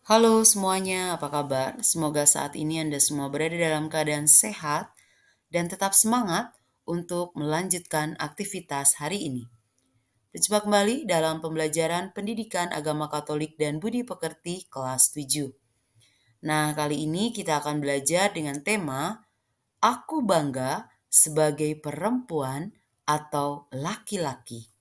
Halo semuanya, apa kabar? Semoga saat ini Anda semua berada dalam keadaan sehat dan tetap semangat untuk melanjutkan aktivitas hari ini. Berjumpa kembali dalam pembelajaran Pendidikan Agama Katolik dan Budi Pekerti kelas 7. Nah, kali ini kita akan belajar dengan tema Aku Bangga sebagai Perempuan atau Laki-laki.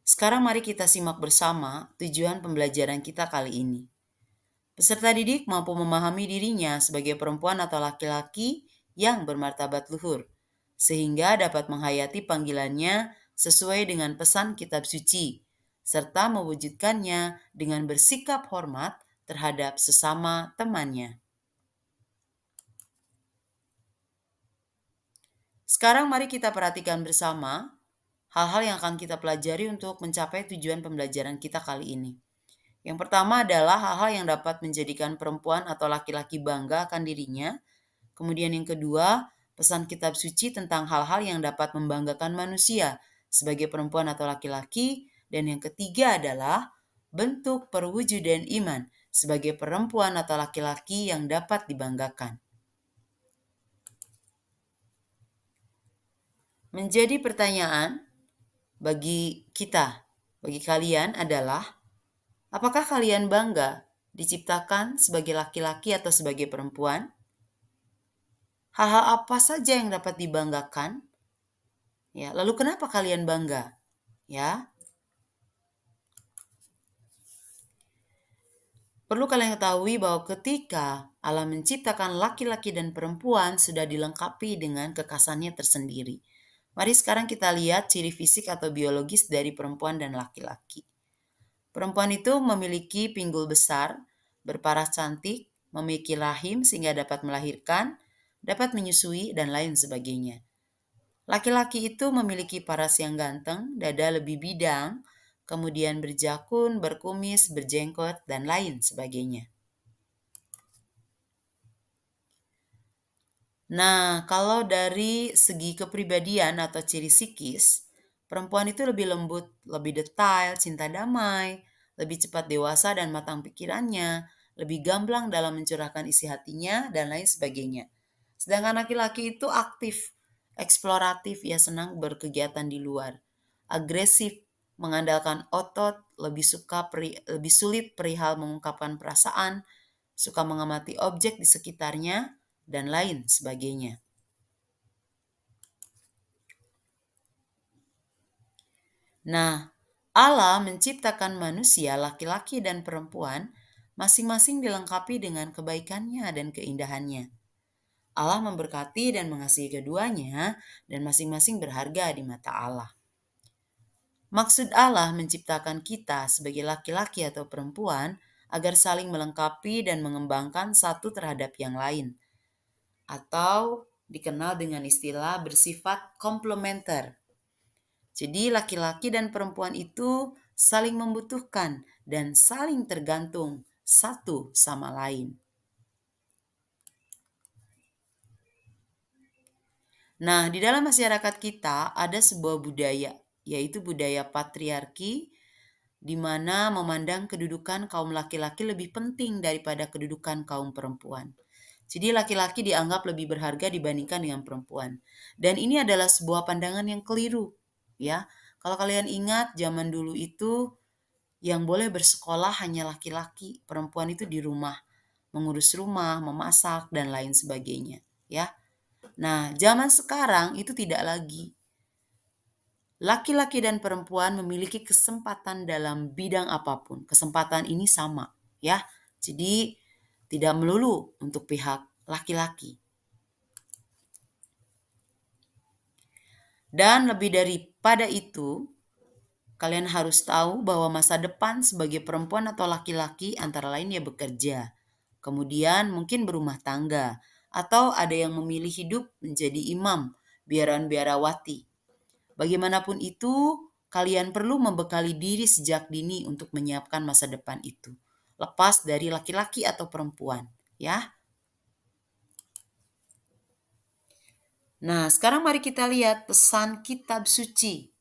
Sekarang mari kita simak bersama tujuan pembelajaran kita kali ini. Peserta didik mampu memahami dirinya sebagai perempuan atau laki-laki yang bermartabat luhur, sehingga dapat menghayati panggilannya sesuai dengan pesan kitab suci, serta mewujudkannya dengan bersikap hormat terhadap sesama temannya. Sekarang mari kita perhatikan bersama hal-hal yang akan kita pelajari untuk mencapai tujuan pembelajaran kita kali ini. Yang pertama adalah hal-hal yang dapat menjadikan perempuan atau laki-laki bangga akan dirinya. Kemudian yang kedua, pesan kitab suci tentang hal-hal yang dapat membanggakan manusia sebagai perempuan atau laki-laki. Dan yang ketiga adalah bentuk perwujudan iman sebagai perempuan atau laki-laki yang dapat dibanggakan. Menjadi pertanyaan bagi kita, bagi kalian adalah, apakah kalian bangga diciptakan sebagai laki-laki atau sebagai perempuan? Hal-hal apa saja yang dapat dibanggakan? Ya, lalu kenapa kalian bangga? Ya, perlu kalian ketahui bahwa ketika Allah menciptakan laki-laki dan perempuan sudah dilengkapi dengan kekhasannya tersendiri. Mari sekarang kita lihat ciri fisik atau biologis dari perempuan dan laki-laki. Perempuan itu memiliki pinggul besar, berparas cantik, memiliki rahim sehingga dapat melahirkan, dapat menyusui, dan lain sebagainya. Laki-laki itu memiliki paras yang ganteng, dada lebih bidang, kemudian berjakun, berkumis, berjenggot, dan lain sebagainya. Nah, kalau dari segi kepribadian atau ciri psikis, perempuan itu lebih lembut, lebih detail, cinta damai, lebih cepat dewasa dan matang pikirannya, lebih gamblang dalam mencurahkan isi hatinya, dan lain sebagainya. Sedangkan laki-laki itu aktif, eksploratif, ya senang berkegiatan di luar. Agresif, mengandalkan otot, lebih sulit perihal mengungkapkan perasaan, suka mengamati objek di sekitarnya, dan lain sebagainya. Nah, Allah menciptakan manusia laki-laki dan perempuan masing-masing dilengkapi dengan kebaikannya dan keindahannya. Allah memberkati dan mengasihi keduanya dan masing-masing berharga di mata Allah. Maksud Allah menciptakan kita sebagai laki-laki atau perempuan agar saling melengkapi dan mengembangkan satu terhadap yang lain, atau dikenal dengan istilah bersifat komplementer. Jadi laki-laki dan perempuan itu saling membutuhkan dan saling tergantung satu sama lain. Nah, di dalam masyarakat kita ada sebuah budaya, yaitu budaya patriarki, di mana memandang kedudukan kaum laki-laki lebih penting daripada kedudukan kaum perempuan. Jadi laki-laki dianggap lebih berharga dibandingkan dengan perempuan. Dan ini adalah sebuah pandangan yang keliru, ya. Kalau kalian ingat zaman dulu itu yang boleh bersekolah hanya laki-laki, perempuan itu di rumah, mengurus rumah, memasak, dan lain sebagainya, ya. Nah, zaman sekarang itu tidak lagi. Laki-laki dan perempuan memiliki kesempatan dalam bidang apapun. Kesempatan ini sama, ya. Jadi tidak melulu untuk pihak laki-laki. Dan lebih daripada itu, kalian harus tahu bahwa masa depan sebagai perempuan atau laki-laki antara lain ya bekerja, kemudian mungkin berumah tangga, atau ada yang memilih hidup menjadi imam, biaran-biarawati. Bagaimanapun itu, kalian perlu membekali diri sejak dini untuk menyiapkan masa depan itu. Lepas dari laki-laki atau perempuan, ya. Nah, sekarang mari kita lihat pesan kitab suci.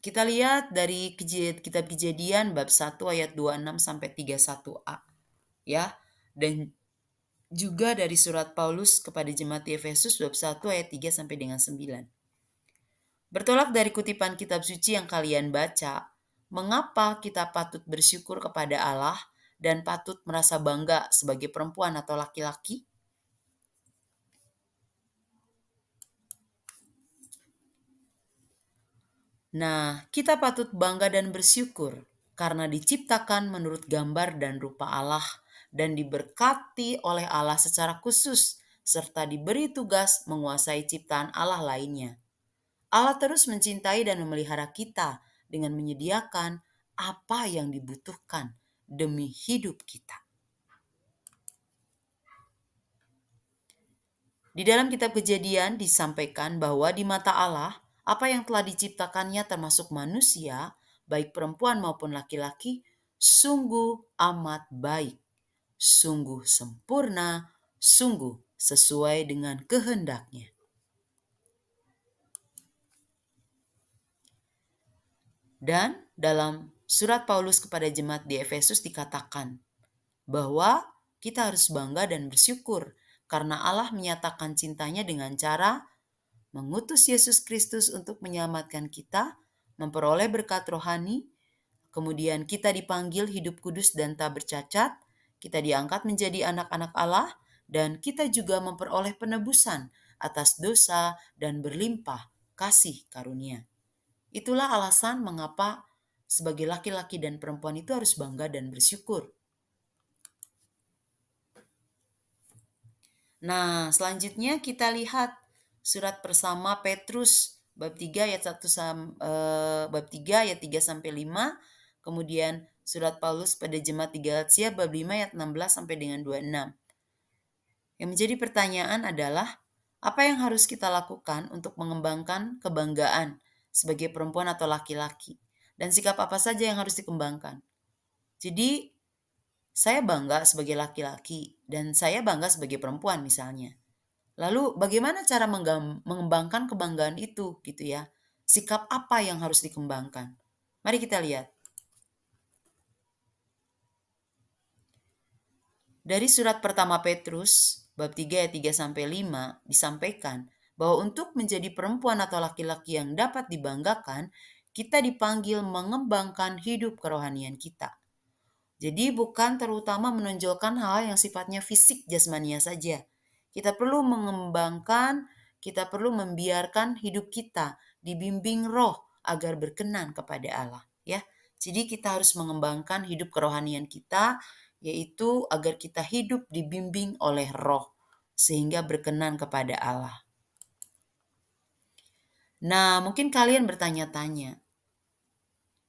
Kita lihat dari kitab Kejadian bab 1 ayat 26 sampai 31a ya. Dan juga dari surat Paulus kepada jemaat di Efesus bab 1 ayat 3 sampai dengan 9. Bertolak dari kutipan kitab suci yang kalian baca, mengapa kita patut bersyukur kepada Allah dan patut merasa bangga sebagai perempuan atau laki-laki? Nah, kita patut bangga dan bersyukur karena diciptakan menurut gambar dan rupa Allah dan diberkati oleh Allah secara khusus serta diberi tugas menguasai ciptaan Allah lainnya. Allah terus mencintai dan memelihara kita dengan menyediakan apa yang dibutuhkan demi hidup kita. Di dalam kitab Kejadian disampaikan bahwa di mata Allah, apa yang telah diciptakannya termasuk manusia, baik perempuan maupun laki-laki, sungguh amat baik, sungguh sempurna, sungguh sesuai dengan kehendaknya. Dan dalam surat Paulus kepada jemaat di Efesus dikatakan bahwa kita harus bangga dan bersyukur karena Allah menyatakan cintanya dengan cara mengutus Yesus Kristus untuk menyelamatkan kita, memperoleh berkat rohani, kemudian kita dipanggil hidup kudus dan tak bercacat, kita diangkat menjadi anak-anak Allah, dan kita juga memperoleh penebusan atas dosa dan berlimpah kasih karunia. Itulah alasan mengapa sebagai laki-laki dan perempuan itu harus bangga dan bersyukur. Nah, selanjutnya kita lihat surat pertama Petrus bab 3 ayat 1 bab 3 ayat 3 sampai 5, kemudian surat Paulus pada jemaat di Galatia bab 5 ayat 16 sampai dengan 26. Yang menjadi pertanyaan adalah apa yang harus kita lakukan untuk mengembangkan kebanggaan sebagai perempuan atau laki-laki dan sikap apa saja yang harus dikembangkan. Jadi saya bangga sebagai laki-laki dan saya bangga sebagai perempuan misalnya. Lalu bagaimana cara mengembangkan kebanggaan itu gitu ya? Sikap apa yang harus dikembangkan? Mari kita lihat. Dari surat pertama Petrus bab 3 ayat 3 sampai 5 disampaikan bahwa untuk menjadi perempuan atau laki-laki yang dapat dibanggakan, kita dipanggil mengembangkan hidup kerohanian kita. Jadi bukan terutama menonjolkan hal yang sifatnya fisik jasmania saja. Kita perlu mengembangkan, kita perlu membiarkan hidup kita dibimbing roh agar berkenan kepada Allah, ya. Jadi kita harus mengembangkan hidup kerohanian kita, yaitu agar kita hidup dibimbing oleh roh sehingga berkenan kepada Allah. Nah, mungkin kalian bertanya-tanya,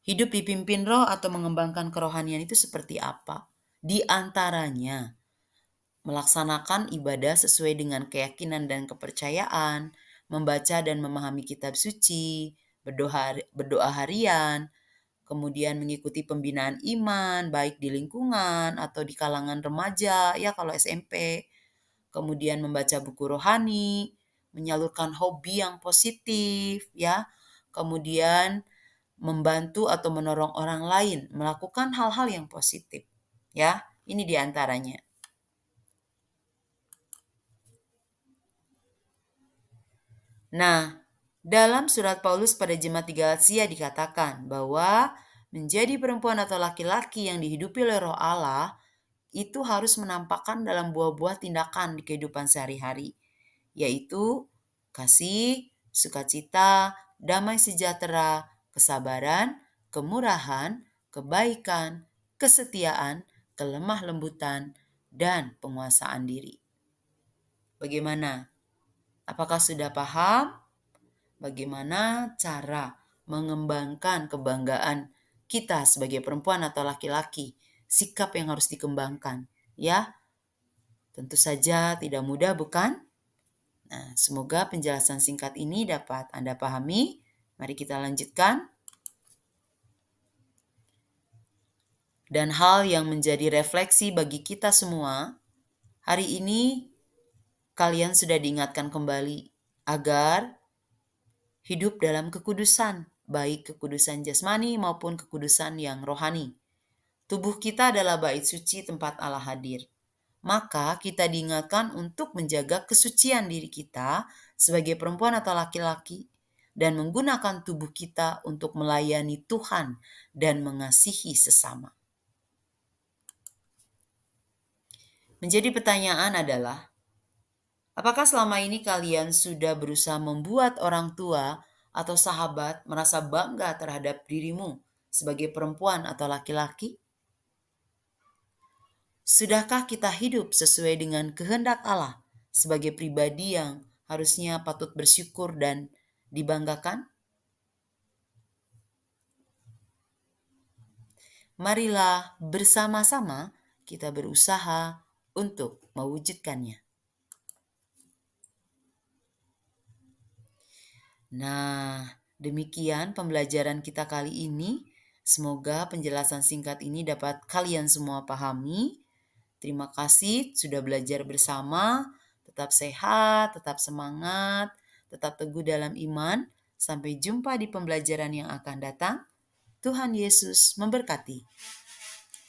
hidup dipimpin roh atau mengembangkan kerohanian itu seperti apa? Di antaranya, melaksanakan ibadah sesuai dengan keyakinan dan kepercayaan, membaca dan memahami kitab suci, berdoa harian, kemudian mengikuti pembinaan iman, baik di lingkungan atau di kalangan remaja, ya kalau SMP, kemudian membaca buku rohani, menyalurkan hobi yang positif, ya, kemudian membantu atau menolong orang lain, melakukan hal-hal yang positif, ya, ini diantaranya. Nah, dalam surat Paulus pada jemaat di Galatia dikatakan bahwa menjadi perempuan atau laki-laki yang dihidupi oleh roh Allah itu harus menampakkan dalam buah-buah tindakan di kehidupan sehari-hari, yaitu kasih, sukacita, damai sejahtera, kesabaran, kemurahan, kebaikan, kesetiaan, kelemah lembutan, dan penguasaan diri. Bagaimana? Apakah sudah paham bagaimana cara mengembangkan kebanggaan kita sebagai perempuan atau laki-laki? Sikap yang harus dikembangkan, ya. Tentu saja tidak mudah, bukan? Nah, semoga penjelasan singkat ini dapat Anda pahami. Mari kita lanjutkan. Dan hal yang menjadi refleksi bagi kita semua, hari ini kalian sudah diingatkan kembali agar hidup dalam kekudusan baik kekudusan jasmani maupun kekudusan yang rohani. Tubuh kita adalah bait suci tempat Allah hadir. Maka kita diingatkan untuk menjaga kesucian diri kita sebagai perempuan atau laki-laki dan menggunakan tubuh kita untuk melayani Tuhan dan mengasihi sesama. Menjadi pertanyaan adalah, apakah selama ini kalian sudah berusaha membuat orang tua atau sahabat merasa bangga terhadap dirimu sebagai perempuan atau laki-laki? Sudahkah kita hidup sesuai dengan kehendak Allah sebagai pribadi yang harusnya patut bersyukur dan dibanggakan? Marilah bersama-sama kita berusaha untuk mewujudkannya. Nah, demikian pembelajaran kita kali ini. Semoga penjelasan singkat ini dapat kalian semua pahami. Terima kasih sudah belajar bersama. Tetap sehat, tetap semangat, tetap teguh dalam iman. Sampai jumpa di pembelajaran yang akan datang. Tuhan Yesus memberkati.